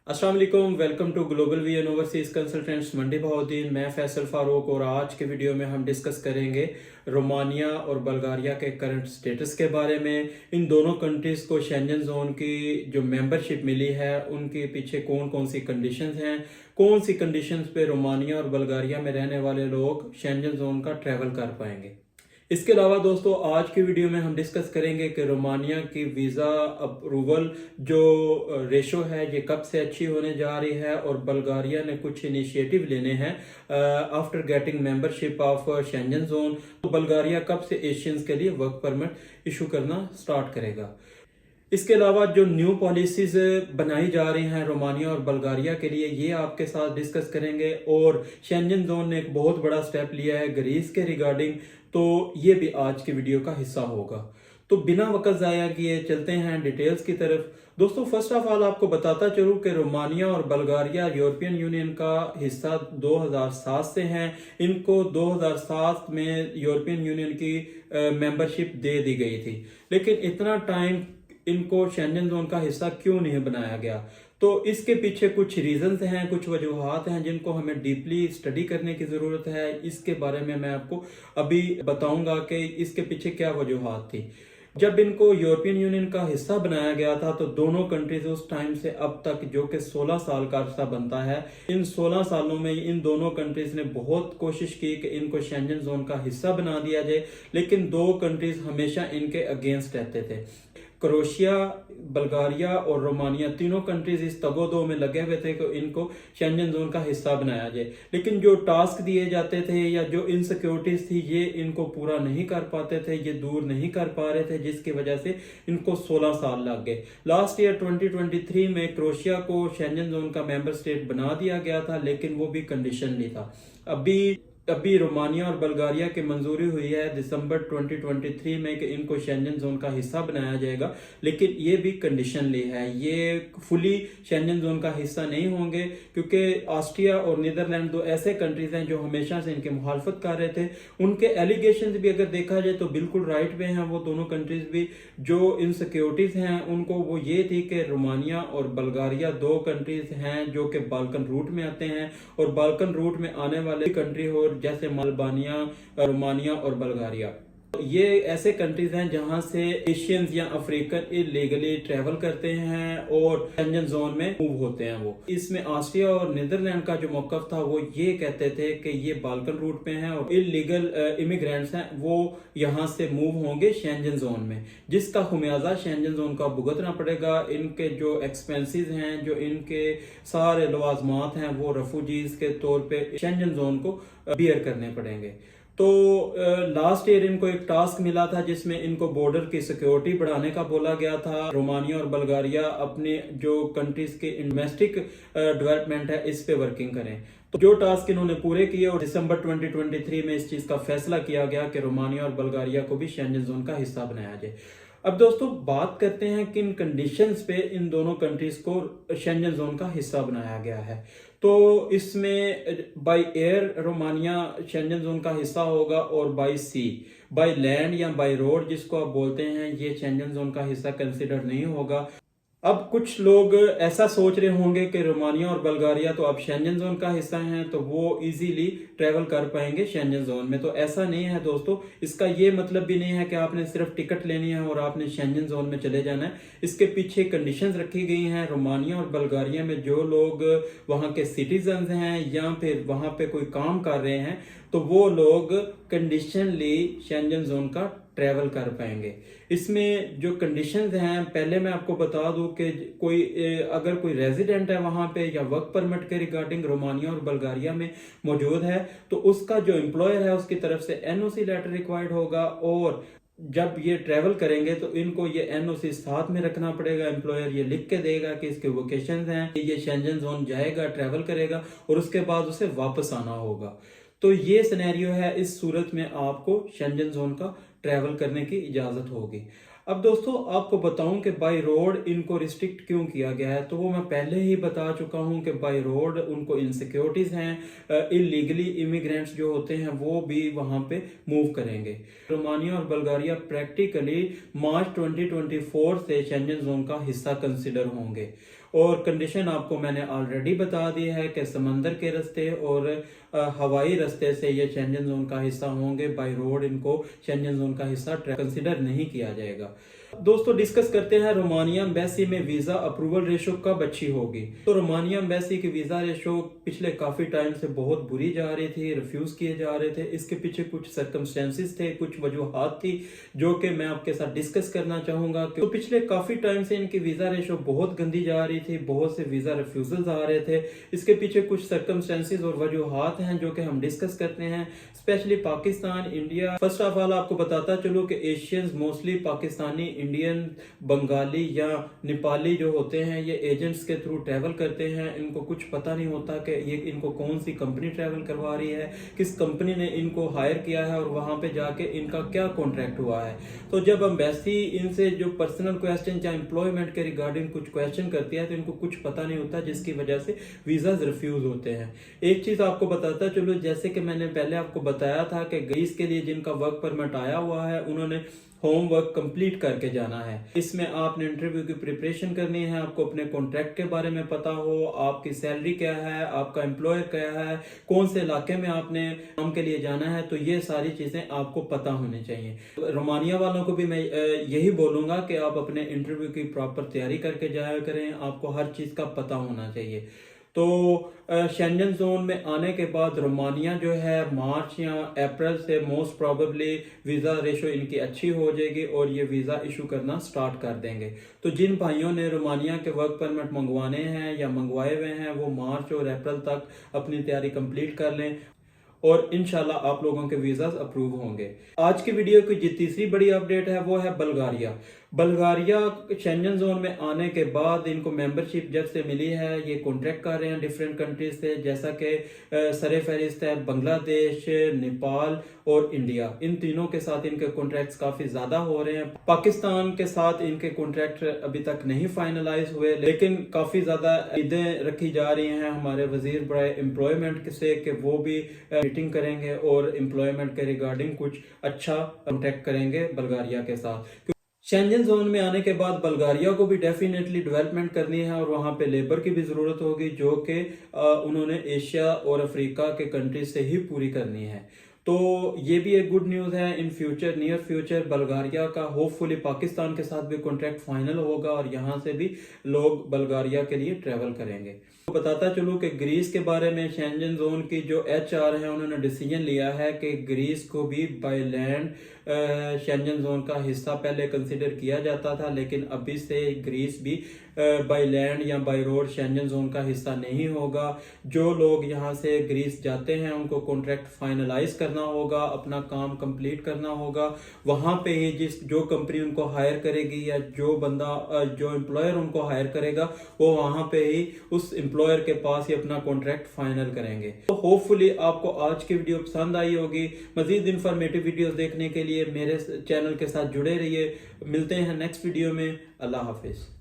अस्सलाम वालेकुम, welcome to global V and overseas consultants Mandi Bahauddin. मैं फैसल फारूक और आज के वीडियो में हम डिस्कस करेंगे रोमानिया और बल्गारिया के करंट स्टेटस के बारे में। इन दोनों कंट्रीज़ को शेंजन जोन की जो मेंबरशिप मिली है उनके पीछे कौन कौन सी कंडीशंस हैं, कौन सी कंडीशंस पे रोमानिया और बल्गारिया में रहने वाले लोग शेंजन जोन का ट्रैवल कर पाएंगे। इसके अलावा दोस्तों आज की वीडियो में हम डिस्कस करेंगे कि रोमानिया की वीज़ा अप्रूवल जो रेशो है ये कब से अच्छी होने जा रही है और बल्गारिया ने कुछ इनिशिएटिव लेने हैं after getting membership of Schengen zone. तो बल्गारिया कब से एशियंस के लिए वर्क परमिट इशू करना स्टार्ट करेगा। इसके अलावा जो न्यू पॉलिसीज बनाई जा रही हैं रोमानिया और बल्गारिया के लिए ये आपके साथ डिस्कस करेंगे। और शेंजन जोन ने एक बहुत बड़ा स्टेप लिया है ग्रीस के रिगार्डिंग, तो ये भी आज की वीडियो का हिस्सा होगा। तो बिना वक्त ज़ाया किए चलते हैं डिटेल्स की तरफ। दोस्तों फर्स्ट ऑफ ऑल आपको बताता चलूं कि रोमानिया और बल्गारिया यूरोपियन यूनियन का हिस्सा 2007 से हैं। इनको 2007 में यूरोपियन यूनियन की मेंबरशिप दे दी गई थी, लेकिन इतना टाइम इनको शेंजन जोन का हिस्सा क्यों नहीं बनाया गया? तो इसके पीछे कुछ रीजंस हैं, कुछ वजूहात हैं जिनको हमें डीपली स्टडी करने की ज़रूरत है। इसके बारे में मैं आपको अभी बताऊंगा कि इसके पीछे क्या वजूहात थी। जब इनको यूरोपियन यूनियन का हिस्सा बनाया गया था तो दोनों कंट्रीज उस टाइम से अब तक जो कि 16 साल का अरसा बनता है, इन 16 सालों में इन दोनों कंट्रीज ने बहुत कोशिश की कि इनको शेंजन जोन का हिस्सा बना दिया जाए, लेकिन दो कंट्रीज हमेशा इनके अगेंस्ट रहते थे। क्रोएशिया, बल्गारिया और रोमानिया तीनों कंट्रीज इस तगोदो में लगे हुए थे कि इनको शेंजन जोन का हिस्सा बनाया जाए, लेकिन जो टास्क दिए जाते थे या जो इनसिक्योरिटीज थी ये इनको पूरा नहीं कर पाते थे, ये दूर नहीं कर पा रहे थे, जिसकी वजह से इनको 16 साल लग गए। लास्ट ईयर 2023 में क्रोएशिया को शेंजन जोन का मेंबर स्टेट बना दिया गया था, लेकिन वो भी कंडीशनली था। अभी रोमानिया और बल्गारिया की मंजूरी हुई है दिसंबर 2023 में कि इनको शेंजन जोन का हिस्सा बनाया जाएगा, लेकिन ये भी कंडीशनली है। ये फुली शेंजन जोन का हिस्सा नहीं होंगे क्योंकि ऑस्ट्रिया और नीदरलैंड दो ऐसे कंट्रीज हैं जो हमेशा से इनकी मुखालफत कर रहे थे। उनके एलिगेशन भी अगर देखा जाए तो बिल्कुल राइट पे हैं वो दोनों कंट्रीज भी। जो इनसिक्योरिटीज हैं उनको वो ये थी कि रोमानिया और बल्गारिया दो कंट्रीज हैं जो कि बाल्कन रूट में आते हैं, और बाल्कन रूट में आने वाले कंट्री हो जैसे अल्बानिया, रोमानिया और बल्गारिया, ये ऐसे कंट्रीज हैं जहां से एशियंस या अफ्रीकन इलीगली ट्रेवल करते हैं और शेंजन जोन में मूव होते हैं। वो इसमें ऑस्ट्रिया और नीदरलैंड का जो मौकफ था वो ये कहते थे कि ये बाल्कन रूट पे हैं और इलीगल इमिग्रेंट्स हैं वो यहां से मूव होंगे शेंजन जोन में, जिसका खुमियाजा शेंजन जोन का भुगतना पड़ेगा। इनके जो एक्सपेंसेस हैं, जो इनके सारे लवाजमात हैं वो रेफ्यूजीज के तौर पे शेंजन जोन को बियर करने पड़ेंगे। तो लास्ट ईयर इनको एक टास्क मिला था जिसमें इनको बॉर्डर की सिक्योरिटी बढ़ाने का बोला गया था। रोमानिया और बल्गारिया अपने जो कंट्रीज के डोमेस्टिक डेवलपमेंट है इस पे वर्किंग करें। तो जो टास्क इन्होंने पूरे किए और दिसंबर 2023 में इस चीज का फैसला किया गया कि रोमानिया और बल्गारिया को भी शेंजन जोन का हिस्सा बनाया जाए। अब दोस्तों बात करते हैं किन कंडीशंस पे इन दोनों कंट्रीज को शेंजन जोन का हिस्सा बनाया गया है। तो इसमें by air Romania Schengen zone का हिस्सा होगा और बाय सी, बाय लैंड या बाय रोड जिसको आप बोलते हैं, ये शेंजन जोन का हिस्सा कंसिडर नहीं होगा। अब कुछ लोग ऐसा सोच रहे होंगे कि रोमानिया और बल्गारिया तो अब शेंजन जोन का हिस्सा हैं तो वो इजीली ट्रेवल कर पाएंगे शेंजन जोन में। तो ऐसा नहीं है दोस्तों, इसका ये मतलब भी नहीं है कि आपने सिर्फ टिकट लेनी है और आपने शेंजन जोन में चले जाना है। इसके पीछे कंडीशंस रखी गई हैं। रोमानिया और बल्गारिया में जो लोग वहाँ के सिटीजन हैं या फिर वहाँ पे कोई काम कर रहे हैं तो वो लोग कंडीशनली शेंजन जोन का ट्रेवल कर पाएंगे। इसमें जो कंडीशंस हैं पहले मैं आपको बता दूं कि कोई अगर कोई रेजिडेंट है वहां पे या वर्क परमिट के रिगार्डिंग रोमानिया और बल्गारिया में मौजूद है तो उसका जो एम्प्लॉयर है उसकी तरफ से एनओसी लेटर रिक्वायर्ड होगा, और जब ये ट्रेवल करेंगे तो इनको ये एनओसी साथ में रखना पड़ेगा। एम्प्लॉयर ये लिख के देगा कि इसके वोकेशंस हैं, ये शेंजन जोन जाएगा, ट्रेवल करेगा और उसके बाद उसे वापस आना होगा। तो ये सिनेरियो है, इस सूरत में आपको शेंजन जोन का ट्रैवल करने की इजाजत होगी। अब दोस्तों आपको बताऊं कि बाय रोड इनको रिस्ट्रिक्ट क्यों किया गया है, तो वो मैं पहले ही बता चुका हूं कि बाय रोड उनको इनसिक्योरिटीज हैं, इलीगली इमिग्रेंट्स जो होते हैं वो भी वहां पे मूव करेंगे। रोमानिया और बल्गारिया प्रैक्टिकली मार्च 2024 से शेंजन जोन का हिस्सा कंसिडर होंगे और कंडीशन आपको मैंने ऑलरेडी बता दी है कि समंदर के रास्ते और हवाई रास्ते से ये शेंजन जोन का हिस्सा होंगे। बाय रोड इनको शेंजन जोन का हिस्सा कंसिडर नहीं किया जाएगा। दोस्तों डिस्कस करते हैं रोमानिया एम्बेसी में वीजा अप्रूवल रेशो कब अच्छी होगी। तो रोमानिया एम्बेसी की वीजा रेशो पिछले काफी टाइम से बहुत बुरी जा रही थी, रिफ्यूज किए जा रहे थे। इसके पीछे कुछ सर्कमस्टेंसेस थे, कुछ वजूहात थी जो कि मैं आपके साथ डिस्कस करना चाहूंगा। तो पिछले काफी टाइम से इनकी वीजा रेशो बहुत गंदी जा रही थी, बहुत से वीजा रिफ्यूजल आ रहे थे। इसके पीछे कुछ सर्कमस्टेंसेस और वजूहात हैं जो कि हम डिस्कस करते हैं, specially Pakistan, India. First of all आपको बताता चलो कि Asians mostly Pakistani, Indian, Bengali या नेपाली जो होते हैं ये एजेंट्स के थ्रू ट्रैवल करते हैं। इनको कुछ पता नहीं होता कि ये इनको कौन सी कंपनी ट्रैवल करवा रही है, किस कंपनी ने इनको हायर किया है और वहां पे जाके इनका क्या कॉन्ट्रैक्ट हुआ है। तो जब एम्बेसी इनसे जो पर्सनल क्वेश्चन या एम्प्लॉयमेंट के रिगार्डिंग कुछ क्वेश्चन करती है तो इनको कुछ पता नहीं होता, जिसकी वजह से वीजाज रिफ्यूज होते हैं। एक चीज आपको बताता चलो, जैसे कि मैंने पहले आपको बताया था कि ग्रीस के लिए जिनका वर्क परमिट आया हुआ है उन्होंने होमवर्क कंप्लीट करके जाना है। इसमें आपने इंटरव्यू की प्रिपरेशन करनी है, आपको अपने कॉन्ट्रैक्ट के बारे में पता हो, आपकी सैलरी क्या है, आपका एम्प्लॉयर क्या है, कौन से इलाके में आपने काम के लिए जाना है, तो ये सारी चीजें आपको पता होनी चाहिए। रोमानिया वालों को भी मैं यही बोलूंगा कि आप अपने इंटरव्यू की प्रॉपर तैयारी करके जाया करें, आपको हर चीज का पता होना चाहिए। तो शेंजन जोन में आने के बाद रोमानिया जो है मार्च या अप्रैल से मोस्ट प्रोबेबली वीज़ा रेशो इनकी अच्छी हो जाएगी और ये वीज़ा इशू करना स्टार्ट कर देंगे। तो जिन भाइयों ने रोमानिया के वर्क परमिट मंगवाने हैं या मंगवाए हुए हैं वो मार्च और अप्रैल तक अपनी तैयारी कंप्लीट कर लें और इंशाल्लाह आप लोगों के वीज़ास अप्रूव होंगे। आज की वीडियो की जो तीसरी बड़ी अपडेट है वो है बल्गारिया। बल्गारिया शेंजन जोन में आने के बाद इनको मेंबरशिप जब से मिली है, ये कॉन्ट्रैक्ट कर रहे हैं डिफरेंट कंट्रीज से, जैसा कि सरे फहरिस्त है बांग्लादेश, नेपाल और इंडिया। इन तीनों के साथ इनके कॉन्ट्रैक्ट्स काफी ज्यादा हो रहे हैं। पाकिस्तान के साथ इनके कॉन्ट्रैक्ट अभी तक नहीं फाइनलाइज हुए, लेकिन काफी ज्यादा उम्मीदें रखी जा रही हैं हमारे वजीर बड़े एम्प्लॉयमेंट से कि वो भी मीटिंग करेंगे और एम्प्लॉयमेंट के रिगार्डिंग कुछ अच्छा कॉन्ट्रैक्ट करेंगे बल्गारिया के साथ। शेंजन जोन में आने के बाद बल्गारिया को भी डेफिनेटली डेवलपमेंट करनी है और वहां पे लेबर की भी जरूरत होगी जो कि उन्होंने एशिया और अफ्रीका के कंट्रीज से ही पूरी करनी है। तो ये भी एक गुड न्यूज़ है। In future, near future Bulgaria का होपफुली पाकिस्तान के साथ भी कॉन्ट्रैक्ट फाइनल होगा और यहाँ से भी लोग बल्गारिया के लिए ट्रेवल करेंगे। तो बताता चलूँ कि ग्रीस के बारे में शेंजन जोन की जो HR है उन्होंने डिसीजन लिया है कि ग्रीस को भी बाय लैंड शेंजन जोन का हिस्सा पहले कंसिडर किया जाता था, लेकिन अभी से ग्रीस भी बाय लैंड या बाय रोड शेंजन जोन का हिस्सा नहीं होगा। जो लोग यहाँ से ग्रीस जाते हैं उनको कॉन्ट्रैक्ट फाइनलाइज करना होगा, अपना काम कंप्लीट करना होगा। वहाँ पे ही जो कंपनी उनको हायर करेगी या जो एम्प्लॉयर उनको हायर करेगा वो वहाँ पे ही उस एम्प्लॉयर के पास ही अपना कॉन्ट्रैक्ट फाइनल करेंगे। तो होपफुली आपको आज की वीडियो पसंद आई होगी। मजीद इंफॉर्मेटिव वीडियोस देखने के लिए मेरे चैनल के साथ जुड़े रहिए। मिलते हैं नेक्स्ट वीडियो में। अल्लाह हाफिज।